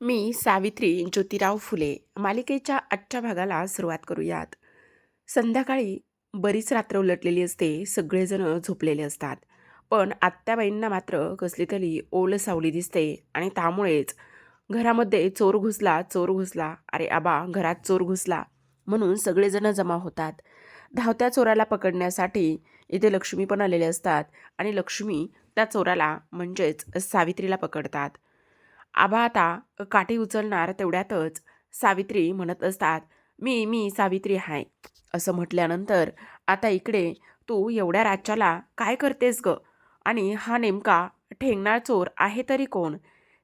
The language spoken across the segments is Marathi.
मी सावित्री ज्योतिराव फुले मालिकेच्या आजच्या भागाला सुरुवात करूयात. संध्याकाळी बरीच रात्र उलटलेली असते, सगळेजण झोपलेले असतात. पण आत्याबाईंना मात्र कसली तरी ओल सावली दिसते आणि त्यामुळेच घरामध्ये चोर घुसला, चोर घुसला, अरे आबा घरात चोर घुसला म्हणून सगळेजण जमा होतात. धावत्या चोराला पकडण्यासाठी इथे लक्ष्मी पण आलेले असतात आणि लक्ष्मी त्या चोराला म्हणजेच सावित्रीला पकडतात. आबा आता काठी उचलणार तेवढ्यातच सावित्री म्हणत असतात, मी सावित्री आहे. असं म्हटल्यानंतर आता इकडे तू एवढ्या राज्याला काय करतेस ग? आणि हा नेमका ठेंगणार चोर आहे तरी कोण?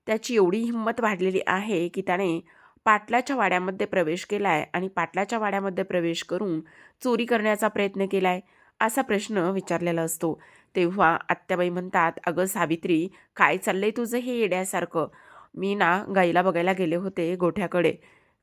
त्याची एवढी हिंमत वाढलेली आहे की त्याने पाटलाच्या वाड्यामध्ये प्रवेश केलाय आणि पाटलाच्या वाड्यामध्ये प्रवेश करून चोरी करण्याचा प्रयत्न केलाय, असा प्रश्न विचारलेला असतो. तेव्हा आत्याबाई म्हणतात, अगं सावित्री, काय चाललंय तुझं हे येड्यासारखं? मी ना गाईला बघायला गेले होते गोठ्याकडे.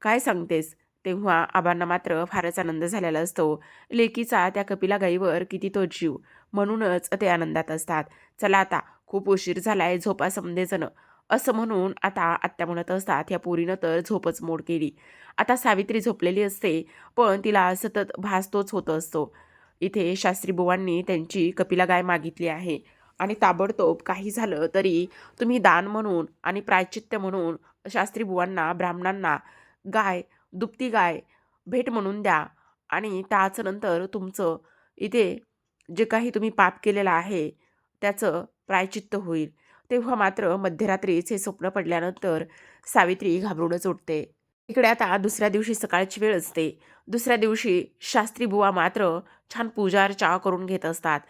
काय सांगतेस? तेव्हा आबांना मात्र फारच आनंद झालेला असतो. लेकीचा त्या कपिला गाईवर किती तो जीव, म्हणूनच ते आनंदात असतात. चला आता खूप उशीर झालाय, झोपा समधेजण. असं म्हणून आता आत्या म्हणत असतात, ह्या पोरीनं तर झोपच मोड केली. आता सावित्री झोपलेली असते, पण तिला सतत भास तोच होत असतो. इथे शास्त्री बुवांनी त्यांची कपिला गाय मागितली आहे आणि ताबडतोब काही झालं तरी तुम्ही दान म्हणून आणि प्रायचित्त म्हणून शास्त्री बुवांना, ब्राह्मणांना गाय, दुभती गाय भेट म्हणून द्या आणि त्याच नंतर तुमचं इथे जे काही तुम्ही पाप केलेलं आहे त्याचं प्रायचित्त होईल. तेव्हा मात्र मध्यरात्रीच हे स्वप्न पडल्यानंतर सावित्री घाबरूनच उठते. इकडे आता दुसऱ्या दिवशी सकाळची वेळ असते. दुसऱ्या दिवशी शास्त्री बुवा मात्र छान पूजा अर्चा करून घेत असतात.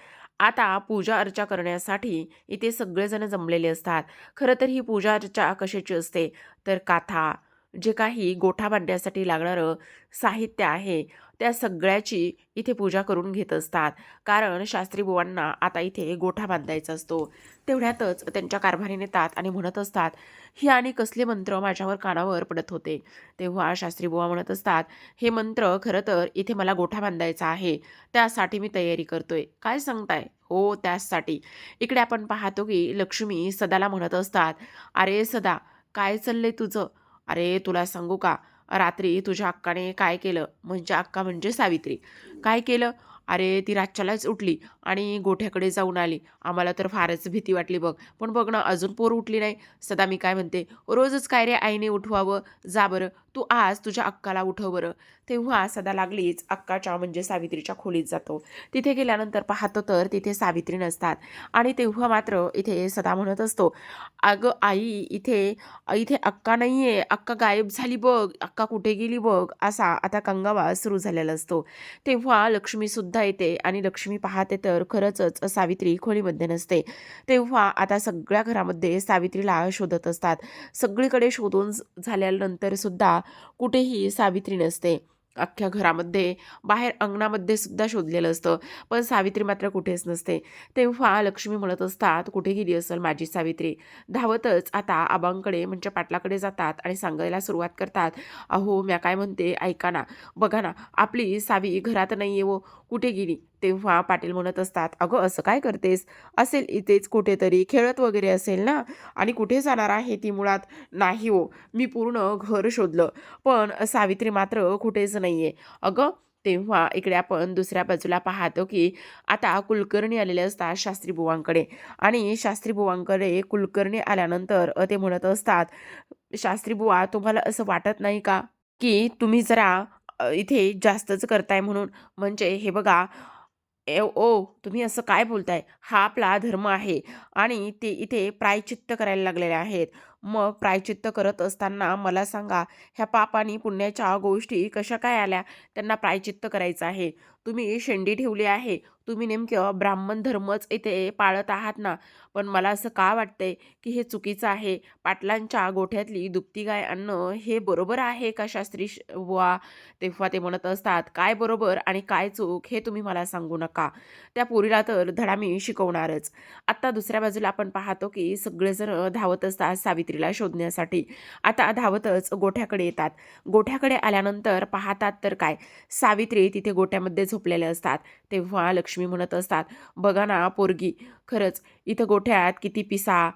आता पूजा अर्चा करण्यासाठी इथे सगळेजण जमलेले असतात. खरं तर ही पूजा अर्चा कशाची असते, तर काथा, जे काही गोठा बांधण्यासाठी लागणारं साहित्य आहे त्या सगळ्याची इथे पूजा करून घेत असतात. कारण शास्त्री बुवांना आता इथे गोठा बांधायचा असतो. तेवढ्यातच त्यांच्या कारभारी येतात आणि म्हणत असतात, ही आणि कसले मंत्र माझ्यावर कानावर पडत होते. तेव्हा शास्त्री बुवा म्हणत असतात, हे मंत्र खरं तर इथे मला गोठा बांधायचा आहे, त्यासाठी मी तयारी करतोय. काय सांगताय? हो, त्याचसाठी. इकडे आपण पाहतो की लक्ष्मी सदाला म्हणत असतात, अरे सदा, काय चाललंय तुझं? अरे तुला सांगू का, रात्री तुझ्या अक्काने काय केलं, म्हणजे अक्का म्हणजे सावित्री. काय केलं? अरे ती रातच्यालाच उठली आणि गोठ्याकडे जाऊन आली. आम्हाला तर फारच भीती वाटली बघ. पण बघ ना, अजून पोर उठली नाही. सदा मी काय म्हणते, रोजच काय रे आईने उठवावं? जा बरं, तू आज तुझ्या अक्काला उठव बरं. तेव्हा सदा लागलीच अक्काच्या म्हणजे सावित्रीच्या खोलीत जातो. तिथे गेल्यानंतर पाहतो तर तिथे सावित्री नसतात आणि तेव्हा मात्र इथे सदा म्हणत असतो, अगं आई, इथे इथे अक्का नाहीये, अक्का गायब झाली बघ, अक्का कुठे गेली बघ, असा आता कंगावा सुरू झालेला असतो. तेव्हा लक्ष्मीसुद्धा येते आणि लक्ष्मी पाहते तर खरंच सावित्री खोलीमध्ये नसते. तेव्हा आता सगळ्या घरामध्ये सावित्रीला शोधत असतात. सगळीकडे शोधून झाल्यानंतर सुद्धा कुठेही सावित्री नसते. अख्ख्या घरामध्ये, बाहेर अंगणामध्ये सुद्धा शोधलेलं असतं, पण सावित्री मात्र कुठेच नसते. तेव्हा लक्ष्मी म्हणत असतात, कुठे गेली असेल माझी सावित्री? धावतच आता आबांकडे म्हणजे पाटलाकडे जातात आणि सांगायला सुरुवात करतात, अहो म्या काय म्हणते ऐका ना, बघा ना, आपली सावी घरात नाही आहे, वो कुठे गेली? तेव्हा पाटील म्हणत असतात, अगं असं काय करतेस? असेल इथेच कुठेतरी खेळत वगैरे असेल ना, आणि कुठे जाणार आहे ती मुळात? नाही हो, मी पूर्ण घर शोधलं, पण सावित्री मात्र कुठेच नाहीये. अगं, तेव्हा इकडे आपण दुसऱ्या बाजूला पाहतो की आता कुलकर्णी आलेले असतात शास्त्री बुवांकडे आणि शास्त्री बुवांकडे कुलकर्णी आल्यानंतर ते म्हणत असतात, शास्त्री बुवा, तुम्हाला असं वाटत नाही का की तुम्ही जरा इथे जास्तच करताय म्हणून? म्हणजे हे बघा, ओ तुम्ही असं काय बोलताय? हा आपला धर्म आहे आणि ते इथे प्रायचित्त करायला लागलेले आहेत. मग प्रायचित्त करत असताना मला सांगा, ह्या पाप आणि पुण्याच्या गोष्टी कशा काय आल्या? त्यांना प्रायचित्त करायचं आहे. तुम्ही शेंडी ठेवली आहे. तुम्ही नेमकं ब्राह्मण धर्मच इथे पाळत आहात ना. पण मला असं का वाटतंय की हे चुकीचं आहे. पाटलांच्या गोठ्यातली दुभती गाय आणणं हे बरोबर आहे का शास्त्री बुवा? तेव्हा ते म्हणत असतात, काय बरोबर आणि काय चूक हे तुम्ही मला सांगू नका. त्या पोरीला तर धडा मी शिकवणारच. आता दुसऱ्या बाजूला आपण पाहतो की सगळेजण धावत असतात सावित्रीला शोधण्यासाठी. आता धावतच गोठ्याकडे येतात. गोठ्याकडे आल्यानंतर पाहतात तर काय, सावित्री तिथे गोठ्यामध्ये झोपलेले असतात. तेव्हा लक्ष्मी म्हणत असतात, बघा ना पोरगी, खरंच इथं गोठ्यात किती पिसा,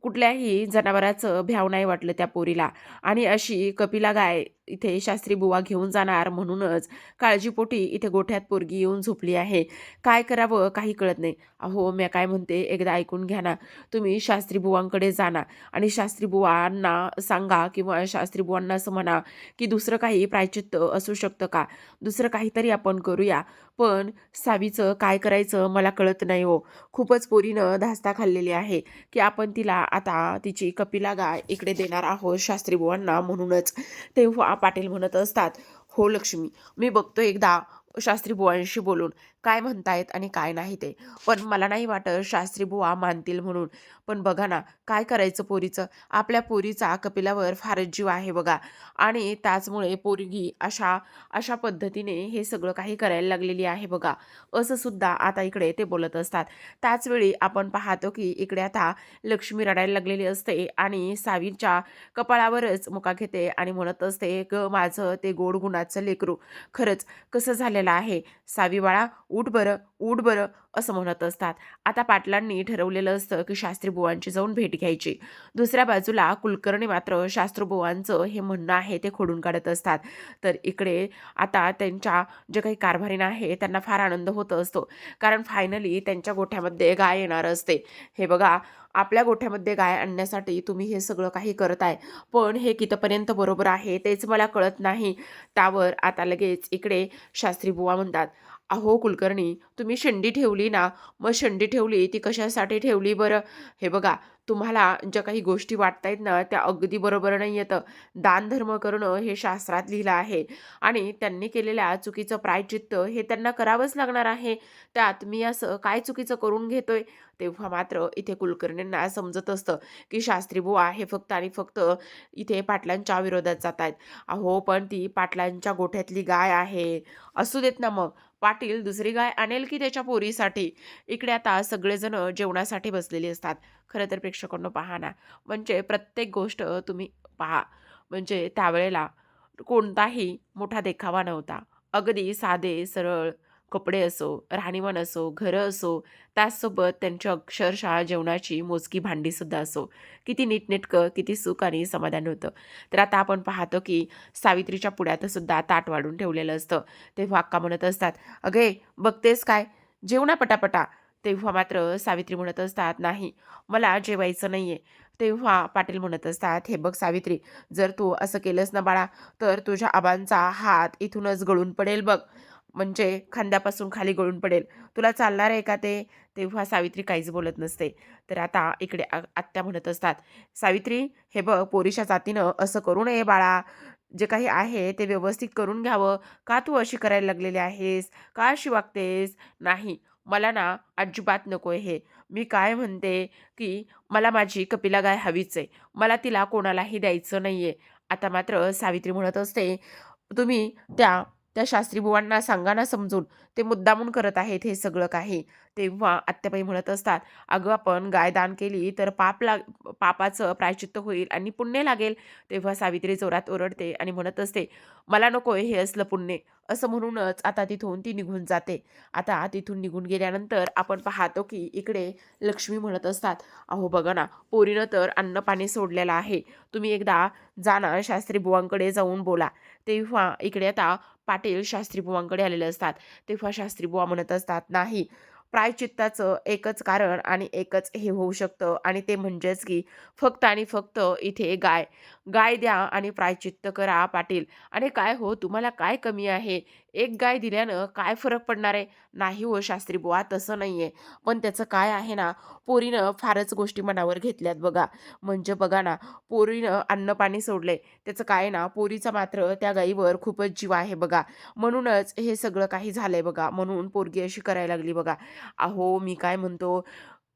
कुठल्याही जनावराचं भ्याव नाही वाटलं त्या पोरीला आणि अशी कपिला गाय इथे शास्त्री बुवा घेऊन जाणार म्हणूनच काळजीपोटी इथे गोठ्यात पोरगी येऊन झोपली आहे. काय करावं काही कळत नाही. अहो, मी काय म्हणते एकदा ऐकून घ्या ना. तुम्ही शास्त्री बुवांकडे जा ना आणि शास्त्री बुवांना सांगा किंवा शास्त्री बुवांना असं म्हणा, की दुसरं काही प्रायश्चित्त असू शकतं का? दुसरं काहीतरी आपण करूया. पण सावीचं काय करायचं मला कळत नाही हो. खूपच पोरीनं धास्ता खाल्लेली आहे. की आपण तिला आता तिची कपिला गाय इकडे देणार आहोत शास्त्री बुवांना म्हणूनच. तेव्हा पाटील म्हणत असतात, "हो लक्ष्मी, मी बघतो एकदा शास्त्री बुवांशी बोलून काय म्हणतायत आणि काय नाही ते. पण मला नाही वाटत शास्त्री बुवा मानतील म्हणून. पण बघा ना, काय करायचं पोरीचं? आपल्या पोरीचा कपिलावर फारच जीव आहे बघा आणि त्याचमुळे पोरगी अशा अशा पद्धतीने हे सगळं काही करायला लागलेली आहे बघा." असं सुद्धा आता इकडे ते बोलत असतात. त्याचवेळी आपण पाहतो की इकडे आता लक्ष्मी रडायला लागलेली असते आणि सावीच्या कपाळावरच मुका घेते आणि म्हणत असते, "ग माझं ते गोड गुणाचं लेकरू, खरंच कसं झालेलं आहे. सावी बाळा उठ बरं, उठ बरं," असं म्हणत असतात. आता पाटलांनी ठरवलेलं असतं की शास्त्री बुवांची जाऊन भेट घ्यायची. दुसऱ्या बाजूला कुलकर्णी मात्र शास्त्री बुवांचं हे म्हणणं आहे ते खोडून काढत असतात. तर इकडे आता त्यांच्या जे काही कारभारीण आहे त्यांना फार आनंद होत असतो. कारण फायनली त्यांच्या गोठ्यामध्ये गाय येणार असते. हे बघा, आपल्या गोठ्यामध्ये गाय आणण्यासाठी तुम्ही हे सगळं काही करताय, पण हे कितपर्यंत बरोबर आहे तेच मला कळत नाही. त्यावर आता लगेच इकडे शास्त्री बुवा म्हणतात, "अहो कुलकर्णी, तुम्ही शेंडी ठेवली ना, मग शेंडी ठेवली ती कशासाठी ठेवली बरं? हे बघा, तुम्हाला ज्या काही गोष्टी वाटतायत ना त्या अगदी बरोबर नाही येतं. दानधर्म करणं हे शास्त्रात लिहिलं आहे आणि त्यांनी केलेल्या चुकीचं प्रायश्चित्त हे त्यांना करावंच लागणार आहे. त्यात मी असं काय चुकीचं करून घेतोय?" तेव्हा मात्र इथे कुलकर्णींना समजत असतं, की शास्त्री बुवा हे फक्त आणि फक्त इथे पाटलांच्या विरोधात जात आहेत. अहो, पण ती पाटलांच्या गोठ्यातली गाय आहे. असू देत ना मग. पाटील दुसरी गाय आणेल की त्याच्या पोरीसाठी. इकडे आता सगळेजण जेवणासाठी बसलेले असतात. खरं तर प्रेक्षकांनो पहा ना, म्हणजे प्रत्येक गोष्ट तुम्ही पहा. म्हणजे त्यावेळेला कोणताही मोठा देखावा नव्हता. अगदी साधे, सरळ कपडे असो, राहणीमान असो, घरं असो, त्याचसोबत त्यांच्या अक्षरशः जेवणाची मोजकी भांडीसुद्धा असो. किती नीटनेटकं, किती सुख आणि समाधान होतं. तर आता आपण पाहतो की सावित्रीच्या पुढ्यात सुद्धा ताट वाढून ठेवलेलं असतं. तेव्हा अक्का म्हणत असतात, "अगे, बघतेस काय? जेव ना पटापटा." तेव्हा मात्र सावित्री म्हणत असतात, "नाही, मला जेवायचं नाहीये." तेव्हा पाटील म्हणत असतात, "हे बघ सावित्री, जर तू असं केलंस ना बाळा, तर तुझ्या आबांचा हात इथूनच गळून पडेल बघ. म्हणजे खांद्यापासून खाली गळून पडेल. तुला चालणार आहे का ते?" तेव्हा सावित्री काहीच बोलत नसते. तर आता इकडे आत्या म्हणत असतात, "सावित्री, हे बघ पोरीच्या जातीनं असं करू नये बाळा. जे काही आहे ते व्यवस्थित करून घ्यावं. का तू अशी करायला लागलेली आहेस? का अशी वागतेस? नाही, मला ना अजिबात नकोय हे. मी काय म्हणते, की मला माझी कपिला गाय हवीच आहे. मला तिला कोणालाही द्यायचं नाहीये." आता मात्र सावित्री म्हणत असते, "तुम्ही त्या त्या शास्त्रीबुवांना सांगा ना समजून. ते मुद्दामून करत आहेत हे सगळं काही." तेव्हा आत्याबाई म्हणत असतात, "अगं आपण गाय दान केली तर पापाचं प्रायश्चित्त होईल आणि पुण्य लागेल." तेव्हा सावित्री जोरात ओरडते आणि म्हणत असते, "मला नकोय हे असलं पुण्य." असं म्हणूनच आता तिथून ती निघून जाते. आता तिथून निघून गेल्यानंतर आपण पाहतो की इकडे लक्ष्मी म्हणत असतात, "अहो बघा ना, पोरीनं तर अन्न-पाणी सोडलेलं आहे. तुम्ही एकदा जा ना शास्त्री बुवांकडे जाऊन बोला." तेव्हा इकडे आता पाटील शास्त्री बुवांकडे आलेले असतात. तेव्हा शास्त्री बुवा म्हणत असतात, "नाही, प्रायश्चित्ताचं एकच कारण आणि एकच हे होऊ शकतं आणि ते म्हणजेच की फक्त आणि फक्त इथे गाय. गाय द्या आणि प्रायश्चित्त करा पाटील. आणि काय हो तुम्हाला काय कमी आहे? एक गाय दिल्यानं काय फरक पडणार आहे?" "नाही हो शास्त्री बुवा, तसं नाहीये. पण त्याचं काय आहे ना, पोरीनं फारच गोष्टी मनावर घेतल्यात बघा. म्हणजे बघा ना, पोरीनं अन्न-पाणी सोडलंय. त्याचं काय ना, पोरीचा मात्र त्या गाईवर खूपच जीव आहे बघा. म्हणूनच हे सगळं काही झालंय बघा. म्हणून पोरगी अशी करायला लागली बघा." अहो, मी काय म्हणतो,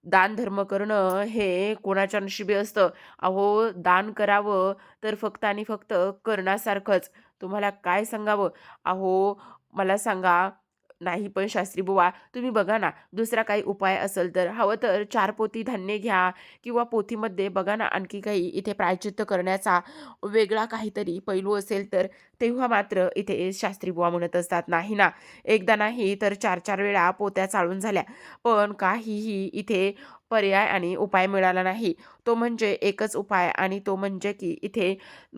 दानधर्म करणं हे कोणाच्या नशिबी असतं. अहो, दान करावं तर फक्त आणि फक्त कर्णासारखंच. तुम्हाला काय सांगावं? अहो, मला सांगा, नाही पण शास्त्री बुवा, तुम्ही बघा ना, दुसरा काही उपाय असेल तर हवं तर 4 पोती धान्य घ्या किंवा पोथीमध्ये बघा ना, आणखी काही इथे प्रायश्चित्त करण्याचा वेगळा काहीतरी पैलू असेल तर. तेव्हा मात्र इथे शास्त्री बुवा म्हणत असतात, "नाही ना, एकदा नाही तर 4-4 वेळा पोत्या चाळून झाल्या, पण काहीही इथे पर्याय आणि उपाय मिळाला नाही. तो म्हणजे एकच उपाय आणि तो म्हणजे की इथे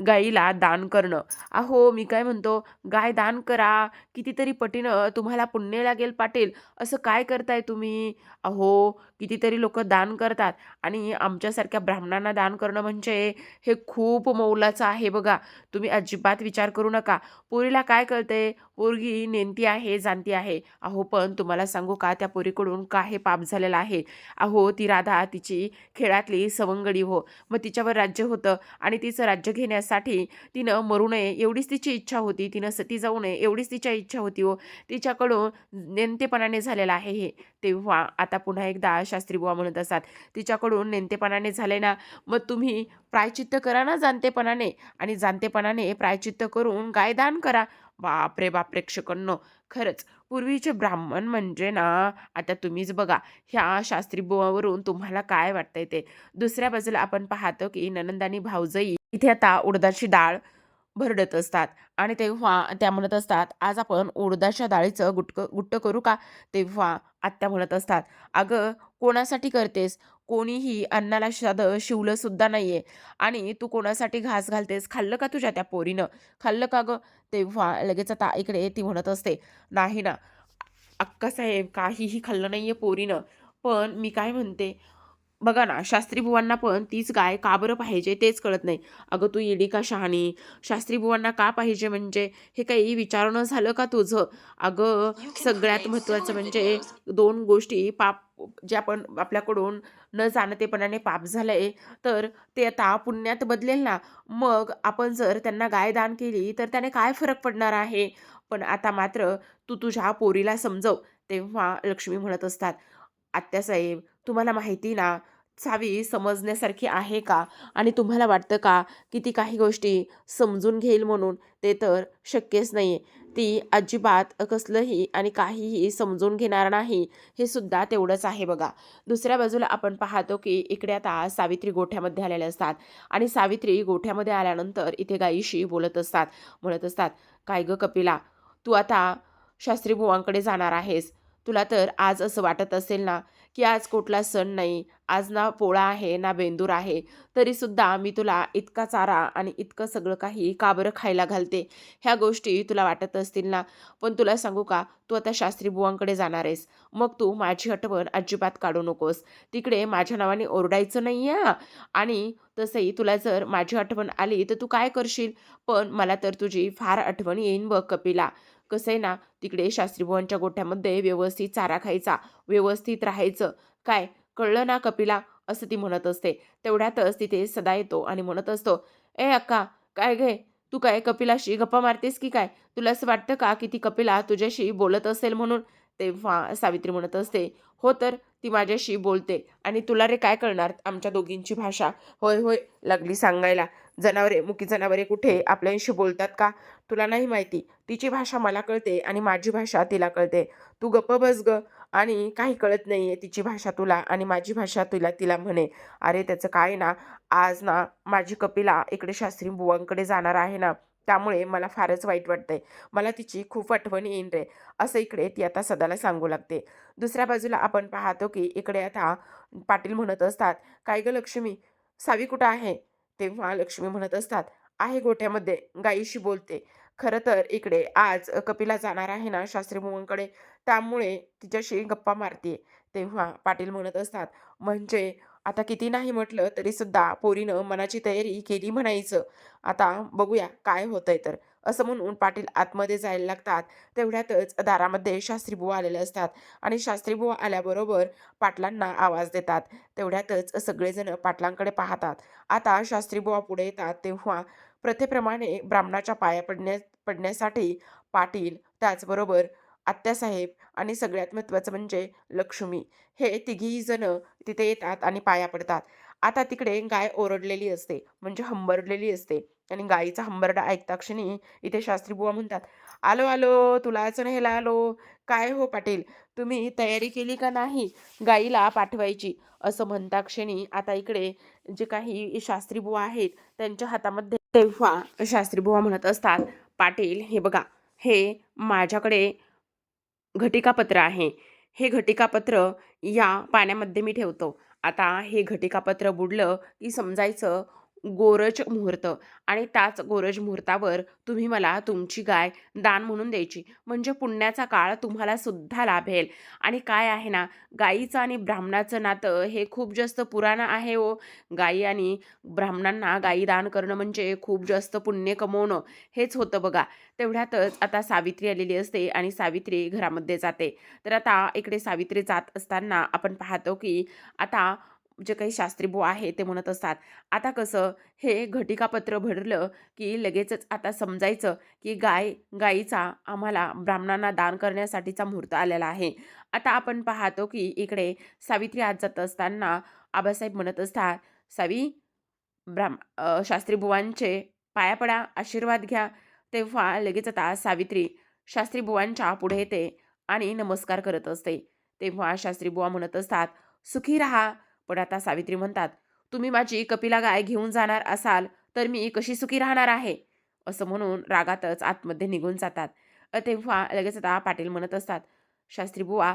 गाईला दान करणं. अहो, मी काय म्हणतो, गाय दान करा, कितीतरी पटीनं तुम्हाला पुण्य लागेल पाटील. असं काय करताय तुम्ही? अहो, कितीतरी लोकं दान करतात आणि आमच्यासारख्या ब्राह्मणांना दान करणं म्हणजे हे खूप मौलाचं आहे बघा. तुम्ही अजिबात विचार करू नका. पोरीला काय कळतंय? पोरगी नेमकी आहे, जाणती आहे. अहो, पण तुम्हाला सांगू का, त्या पोरीकडून काय पाप झालेलं आहे. अहो, ती राधा तिची खेळातली सवंगडी हो. मग तिच्यावर राज्य होतं आणि तिचं राज्य घेण्यासाठी तिनं मरू नये एवढीच तिची इच्छा होती. तिनं सती जाऊ नये एवढीच तिची इच्छा होती हो. तिच्याकडून नेमकेपणाने झालेलं आहे हे. तेव्हा आता पुन्हा एकदा शास्त्रीबुवा म्हणत असतात, तिच्याकडून नेमकेपणाने झाले ना, मग तुम्ही प्रायचित्त करा ना जाणतेपणाने आणि जाणतेपणाने प्रायचित्त करून गायदान करा. बापरे बाप प्रेक्षकांनो! खरंच पूर्वीचे ब्राह्मण म्हणजे ना, आता तुम्हीच बघा ह्या शास्त्री बुवावरून तुम्हाला काय वाटतंय ते. दुसऱ्या बाजूला आपण पाहतो की नणंद आणि भावजई इथे आता उडदाची डाळ भरडत असतात आणि तेव्हा त्या म्हणत असतात, "आज आपण उडदाच्या डाळीचं गुट्ट करू का?" तेव्हा आत्या म्हणत असतात, "अगं, कोणासाठी करतेस? कोणीही अन्नाला साधं शिवलं सुद्धा नाहीये आणि तू कोणासाठी घास घालतेस? खाल्लं का तुझ्या त्या पोरीनं? खाल्लं का गं?" तेव्हा लगेच आता इकडे ती म्हणत असते, "नाही ना, अक्कासाहेब काहीही खाल्लं नाहीये पोरीनं. पण मी काय म्हणते, बघा ना, शास्त्री बुवांना पण तीच गाय का बरं पाहिजे तेच कळत नाही. अगं तू येडी का शहाणी? शास्त्री बुवांना का पाहिजे म्हणजे हे काही विचारणं झालं का तुझं? अगं You can सगळ्यात create महत्त्वाचं similar म्हणजे videos. 2 गोष्टी पाप जे आपण आपल्याकडून न जाणतेपणाने पाप झालंय, तर ते आता पुण्यात बदलेल ना. मग आपण जर त्यांना गाय दान केली, तर त्याने काय फरक पडणार आहे? पण आता मात्र तू तुझ्या पोरीला समजव. तेव्हा लक्ष्मी म्हणत असतात, "आत्यासाहेब, तुम्हाला माहिती ना, सावी समजण्यासारखी आहे का? आणि तुम्हाला वाटतं का, की ती काही गोष्टी समजून घेईल म्हणून? ते तर शक्यच नाहीये. ती अजिबात कसलंही आणि काहीही समजून घेणार नाही, हे सुद्धा तेवढंच आहे बघा." दुसऱ्या बाजूला आपण पाहतो, की इकडे आता सावित्री गोठ्यामध्ये आलेल्या असतात आणि सावित्री गोठ्यामध्ये आल्यानंतर इथे गायीशी बोलत असतात. म्हणत असतात, "काय गं कपिला, तू आता शास्त्री बुवांकडे जाणार आहेस. तुला तर आज असं वाटत असेल ना, की आज कुठला सण नाही, आज ना पोळा आहे, ना बेंदूर आहे, तरीसुद्धा मी तुला इतका चारा आणि इतकं सगळं काही का बरं खायला घालते. ह्या गोष्टी तुला वाटत असतील ना, पण तुला सांगू का, तू आता शास्त्री बुवांकडे जाणार आहेस. मग तू माझी आठवण अजिबात काढू नकोस. तिकडे माझ्या नावाने ओरडायचं नाही हां. आणि तसंही तुला जर माझी आठवण आली, तर तू काय करशील? पण मला तर तुझी फार आठवण येईन बघ कपिला. कसं आहे ना, तिकडे शास्त्री बुवांच्या गोठ्यामध्ये व्यवस्थित चारा खायचा, व्यवस्थित राहायचं. काय कळलं ना कपिला?" असं ती म्हणत असते. तेवढ्यातच तिथे सदा येतो आणि म्हणत असतो, "ए अक्का, काय गं तू काय कपिलाशी गप्पा मारतेस की काय? तुला असं वाटतं का की ती कपिला तुझ्याशी बोलत असेल म्हणून?" तेव्हा सावित्री म्हणत असते, "हो तर, ती माझ्याशी बोलते आणि तुला रे काय कळणार आमच्या दोघींची भाषा?" "होय, होय," लागली सांगायला. "जनावरे, मुकी जनावरे कुठे आपल्याशी बोलतात का? तुला नाही माहिती. तिची भाषा मला कळते आणि माझी भाषा तिला कळते. तू गप्प बस गं आणि काही कळत नाहीये तिची भाषा तुला आणि माझी भाषा तिला म्हणे." "अरे त्याचं काय ना, आज ना माझी कपिला इकडे शास्त्री बुवांकडे जाणार आहे ना, त्यामुळे मला फारच वाईट वाटतंय. मला तिची खूप आठवण येईन रे." असं इकडे ती आता सदाला सांगू लागते. दुसऱ्या बाजूला आपण पाहतो की इकडे आता पाटील म्हणत असतात, "काय गं लक्ष्मी, सावी कुठं आहे?" तेव्हा लक्ष्मी म्हणत असतात, "आहे गोठ्यामध्ये, गायीशी बोलते." खरं तर इकडे आज कपिला जाणार आहे ना शास्त्रीबुवांकडे, त्यामुळे तिच्याशी गप्पा मारतीये. तेव्हा पाटील म्हणत असतात, "म्हणजे आता किती नाही म्हटलं तरीसुद्धा पोरीनं मनाची तयारी केली म्हणायचं. आता बघूया काय होतंय तर." असं म्हणून पाटील आतमध्ये जायला लागतात. तेवढ्यातच दारामध्ये शास्त्रीबुवा आलेले असतात आणि शास्त्रीबुवा आल्याबरोबर पाटलांना आवाज देतात. तेवढ्यातच सगळेजण पाटलांकडे पाहतात. आता शास्त्रीबुवा पुढे येतात तेव्हा प्रथेप्रमाणे ब्राह्मणाच्या पाया पडण्यासाठी पाटील, त्याचबरोबर आत्यासाहेब आणि सगळ्यात महत्त्वाचं म्हणजे लक्ष्मी, हे तिघीही जण तिथे येतात आणि पाया पडतात. आता तिकडे गाय ओरडलेली असते, म्हणजे हंबरलेली असते आणि गायीचा हंबरडा ऐकता क्षणी इथे शास्त्रीबुवा म्हणतात, "आलो, आलो, तुलाच न्यायला आलो." "काय हो पाटील, तुम्ही तयारी केली का नाही गाईला पाठवायची?" असं म्हणता क्षणी आता इकडे जे काही शास्त्रीबुवा आहेत, त्यांच्या हातामध्ये तेव्हा शास्त्रीबुवा म्हणत असतात, "पाटील हे बघा, हे माझ्याकडे घटिकापत्र आहे. हे घटिकापत्र या पाण्यामध्ये मी ठेवतो आता हे घटिकापत्र बुडलं की समजायचं गोरज मुहूर्त आणि त्याच गोरज मुहूर्तावर तुम्ही मला तुमची गाय दान म्हणून द्यायची. म्हणजे पुण्याचा काळ तुम्हाला सुद्धा लाभेल. आणि काय आहे ना, गाईचं आणि ब्राह्मणाचं नातं हे खूप जास्त पुराणं आहे हो. गायी आणि ब्राह्मणांना गायी दान करणं म्हणजे खूप जास्त पुण्य कमवणं हेच होतं बघा. तेवढ्यातच आता सावित्री आलेली असते आणि सावित्री घरामध्ये जाते. तर आता इकडे सावित्री जात असताना आपण पाहतो की आता जे काही शास्त्री बुवा आहे ते म्हणत असतात, आता कसं हे घटिकापत्र भरलं की लगेचच आता समजायचं की गायीचा आम्हाला ब्राह्मणांना दान करण्यासाठीचा मुहूर्त आलेला आहे. आता आपण पाहतो की इकडे सावित्री आत जात असताना आबासाहेब म्हणत असतात, "सावी, शास्त्री बुवांचे पाया पडा, आशीर्वाद घ्या." तेव्हा लगेच आता सावित्री शास्त्री बुवांच्या पुढे येते आणि नमस्कार करत असते. तेव्हा शास्त्री बुवा म्हणत असतात, "सुखी राहा." पण आता सावित्री म्हणतात, "तुम्ही माझी कपिला गाय घेऊन जाणार असाल, तर मी कशी सुखी राहणार आहे?" असं म्हणून रागातच आतमध्ये निघून जातात. तेव्हा लगेच आता पाटील म्हणत असतात, "शास्त्री बुवा,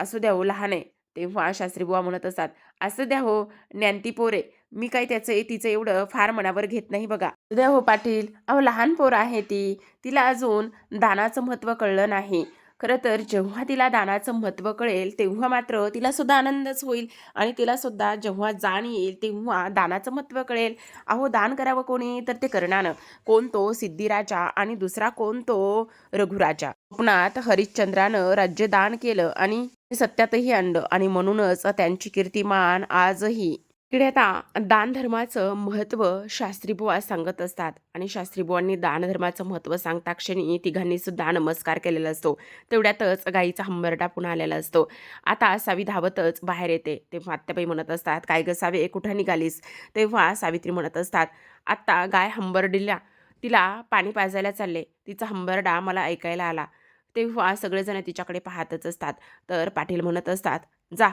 असू द्या हो, लहान आहे." तेव्हा शास्त्रीबुवा म्हणत असतात, "असू द्या हो, न्यानती पोर आहे. मी काही तिचं एवढं फार मनावर घेत नाही बघा." "असू द्या हो पाटील, अहो लहान पोर आहे ती. तिला अजून दानाचं महत्त्व कळलं नाही." खरं तर जेव्हा तिला दानाचं महत्त्व कळेल, तेव्हा मात्र तिला सुद्धा आनंदच होईल आणि तिला सुद्धा जेव्हा जाण येईल, तेव्हा दानाचं महत्त्व कळेल. अहो दान करावं कोणी, तर ते कर्णानं. कोण तो सिद्धिराजा आणि दुसरा कोण तो रघुराजा. स्वप्नात हरिश्चंद्रानं राज्यदान केलं आणि सत्यातही आणलं आणि म्हणूनच त्यांची कीर्तिमान आजही. इकडे आता दानधर्माचं महत्त्व शास्त्रीबुवा सांगत असतात आणि शास्त्रीबुवांनी दानधर्माचं महत्त्व सांगता क्षणी तिघांनी सुद्धा नमस्कार केलेला असतो. तेवढ्यातच गाईचा हंबरडा पुन्हा आलेला असतो. आता सावी धावतच बाहेर येते. तेव्हा आत्याबाई म्हणत असतात, "काय गं सावे, कुठं निघालीस?" तेव्हा सावित्री म्हणत असतात, "आत्ता गाय हंबरडीला तिला पाणी पाजायला चालले. तिचा हंबरडा मला ऐकायला आला." तेव्हा सगळेजण तिच्याकडे पाहतच असतात. तर पाटील म्हणत असतात, "जा,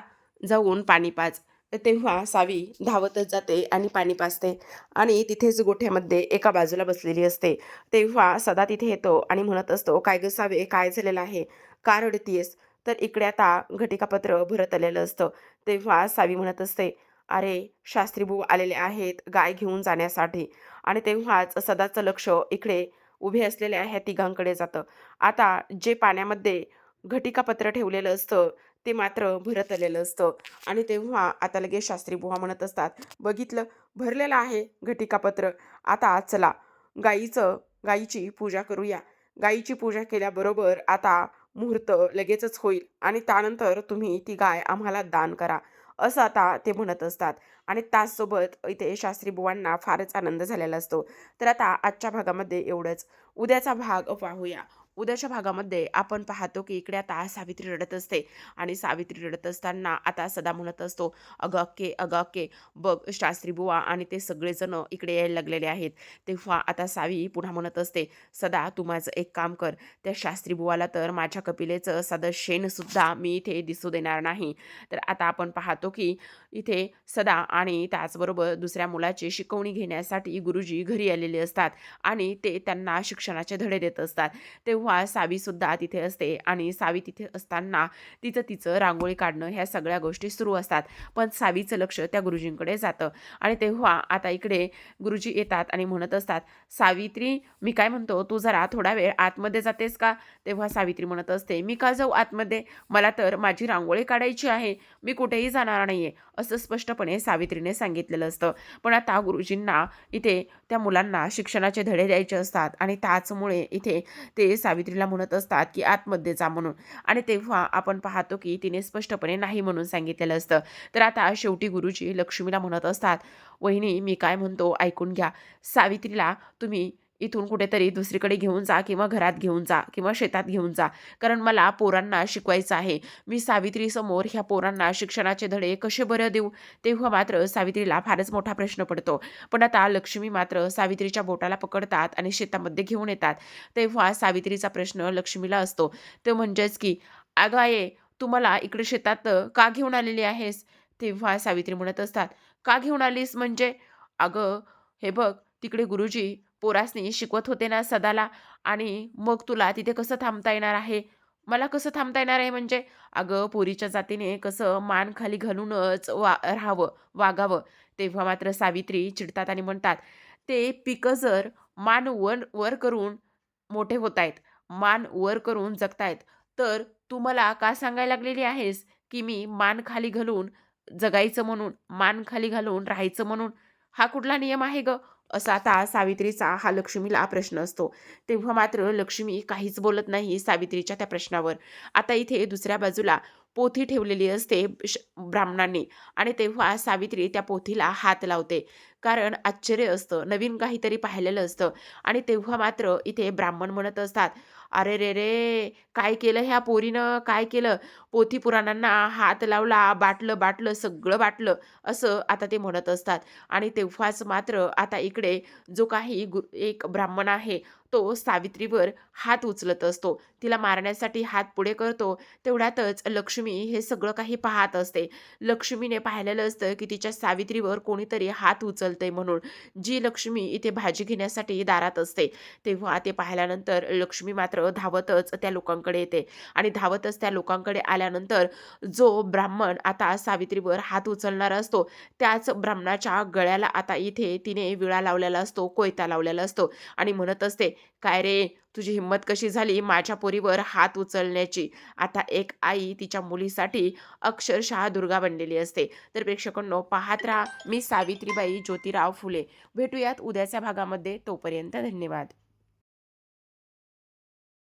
जाऊन पाणी पाज." तेव्हा सावी धावतच जाते आणि पाणी पाजते आणि तिथेच गोठ्यामध्ये एका बाजूला बसलेली असते. तेव्हा सदा तिथे येतो आणि म्हणत असतो, "काय गं सावे, काय झालेलं आहे? का रडतीयेस?" तर इकडे आता घटिकापत्र भरत आलेलं असतं. तेव्हा सावी म्हणत असते, "अरे, शास्त्रीबुवा आलेले आहेत गाय घेऊन जाण्यासाठी." आणि तेव्हाच सदाचं लक्ष इकडे उभे असलेल्या ह्या तिघांकडे जातं. आता जे पाण्यामध्ये घटिकापत्र ठेवलेलं असतं, ते मात्र भरत आलेलं असतं. आणि तेव्हा आता लगेच शास्त्री बुवा म्हणत असतात, "बघितलं, भरलेलं आहे घटिकापत्र. आता चला, गाईची पूजा करूया. गाईची पूजा केल्याबरोबर आता मुहूर्त लगेचच होईल आणि त्यानंतर तुम्ही ती गाय आम्हाला दान करा." असं आता ते म्हणत असतात आणि त्याचसोबत इथे शास्त्री बुवांना फारच आनंद झालेला असतो. तर आता आजच्या भागामध्ये एवढंच. उद्याचा भाग पाहूया. उद्याच्या भागामध्ये आपण पाहतो की इकडे आता सावित्री रडत असते आणि सावित्री रडत असताना आता सदा म्हणत असतो, "अगं अक्के, अगं अक्के, बघ शास्त्री बुवा आणि ते सगळेजण इकडे यायला लागलेले आहेत." तेव्हा आता सावी पुन्हा म्हणत असते, "सदा तू माझं एक काम कर, त्या शास्त्री बुवाला तर माझ्या कपिलेचं साधं शेणसुद्धा मी इथे दिसू देणार नाही." तर आता आपण पाहतो की इथे सदा आणि त्याचबरोबर दुसऱ्या मुलाची शिकवणी घेण्यासाठी गुरुजी घरी आलेले असतात आणि ते त्यांना शिक्षणाचे धडे देत असतात. तेव्हा सावीसुद्धा तिथे असते आणि सावी तिथे असताना तिचं रांगोळी काढणं ह्या सगळ्या गोष्टी सुरू असतात. पण सावीचं लक्ष त्या गुरुजींकडे जातं आणि तेव्हा आता इकडे गुरुजी येतात आणि म्हणत असतात, "सावित्री, मी काय म्हणतो, तू जरा थोडा वेळ आतमध्ये जातेस का?" तेव्हा सावित्री म्हणत असते, "मी का जाऊ आतमध्ये? मला तर माझी रांगोळी काढायची आहे. मी कुठेही जाणार नाहीये." असं स्पष्टपणे सावित्रीने सांगितलेलं असतं. पण आता गुरुजींना इथे त्या मुलांना शिक्षणाचे धडे द्यायचे असतात आणि त्याचमुळे इथे ते सावित्रीला म्हणत असतात, की आतमध्ये जा म्हणून. आणि तेव्हा आपण पाहतो, की तिने स्पष्टपणे नाही म्हणून सांगितलेलं असतं. तर आता शेवटी गुरुजी लक्ष्मीला म्हणत असतात, "वहिनी, मी काय म्हणतो ऐकून घ्या. सावित्रीला तुम्ही इथून कुठेतरी दुसरीकडे घेऊन जा किंवा घरात घेऊन जा किंवा शेतात घेऊन जा. कारण मला पोरांना शिकवायचं आहे. मी सावित्रीसमोर ह्या पोरांना शिक्षणाचे धडे कसे बरं देऊ?" तेव्हा मात्र सावित्रीला फारच मोठा प्रश्न पडतो. पण आता लक्ष्मी मात्र सावित्रीच्या बोटाला पकडतात आणि शेतामध्ये घेऊन येतात. तेव्हा सावित्रीचा प्रश्न लक्ष्मीला असतो. तो म्हणजेच की, "अगं आई, तू मला इकडे शेतात का घेऊन आलेली आहेस?" तेव्हा सावित्री म्हणत असतात, "का घेऊन आलीस म्हणजे?" "अगं, हे बघ, तिकडे गुरुजी पोरासनी शिकवत होते ना सदाला आणि मग तुला तिथे कसं थांबता येणार आहे?" मला कसं थांबता येणार आहे म्हणजे? अगं, पोरीच्या जातीने कसं मान खाली घालूनच राहावं, वागावं. तेव्हा मात्र सावित्री चिडतात आणि म्हणतात, "ते पिकं जर मान वर वर करून मोठे होतायत, मान वर करून जगतायत, तर तू मला का सांगायला लागलेली आहेस, की मी मान खाली घालून जगायचं म्हणून, मान खाली घालून राहायचं म्हणून? हा कुठला नियम आहे गं?" असा आता सावित्रीचा हा लक्ष्मीला प्रश्न असतो. तेव्हा मात्र लक्ष्मी काहीच बोलत नाही सावित्रीच्या त्या प्रश्नावर. आता इथे दुसऱ्या बाजूला पोथी ठेवलेली असते ब्राह्मणांनी आणि तेव्हा सावित्री त्या पोथीला हात लावते. कारण आश्चर्य असतं, नवीन काहीतरी पाहिलेलं असतं आणि तेव्हा मात्र इथे ब्राह्मण म्हणत असतात, "अरे रे रे! काय केलं ह्या पोरीनं? काय केलं? पोथी पुराणांना हात लावला, बाटलं, बाटलं, सगळं बाटलं." असं आता ते म्हणत असतात आणि तेव्हाच मात्र आता इकडे जो काही एक ब्राह्मण आहे, तो सावित्रीवर हात उचलत असतो. तिला मारण्यासाठी हात पुढे करतो. तेवढ्यातच लक्ष्मी हे सगळं काही पाहत असते. लक्ष्मीने पाहिलेलं असतं, की तिच्या सावित्रीवर कोणीतरी हात उचलतंय म्हणून. जी लक्ष्मी इथे भाजी घेण्यासाठी दारात असते. तेव्हा ते पाहिल्यानंतर लक्ष्मी मात्र धावतच त्या लोकांकडे येते आणि धावतच त्या लोकांकडे आल्यानंतर जो ब्राह्मण आता सावित्रीवर हात उचलणारा असतो, त्याच ब्राह्मणाच्या गळ्याला आता इथे तिने विळा लावलेला असतो, कोयता लावलेला असतो आणि म्हणत असते, "काय रे, तुझी हिंमत कशी झाली माझ्या पोरीवर हात उचलण्याची?" आता एक आई तिच्या मुलीसाठी अक्षरशः दुर्गा बनलेली असते. तर प्रेक्षकांनो, पाहत राहा मी सावित्रीबाई ज्योतिराव फुले. भेटूयात उद्याच्या भागामध्ये. तोपर्यंत धन्यवाद.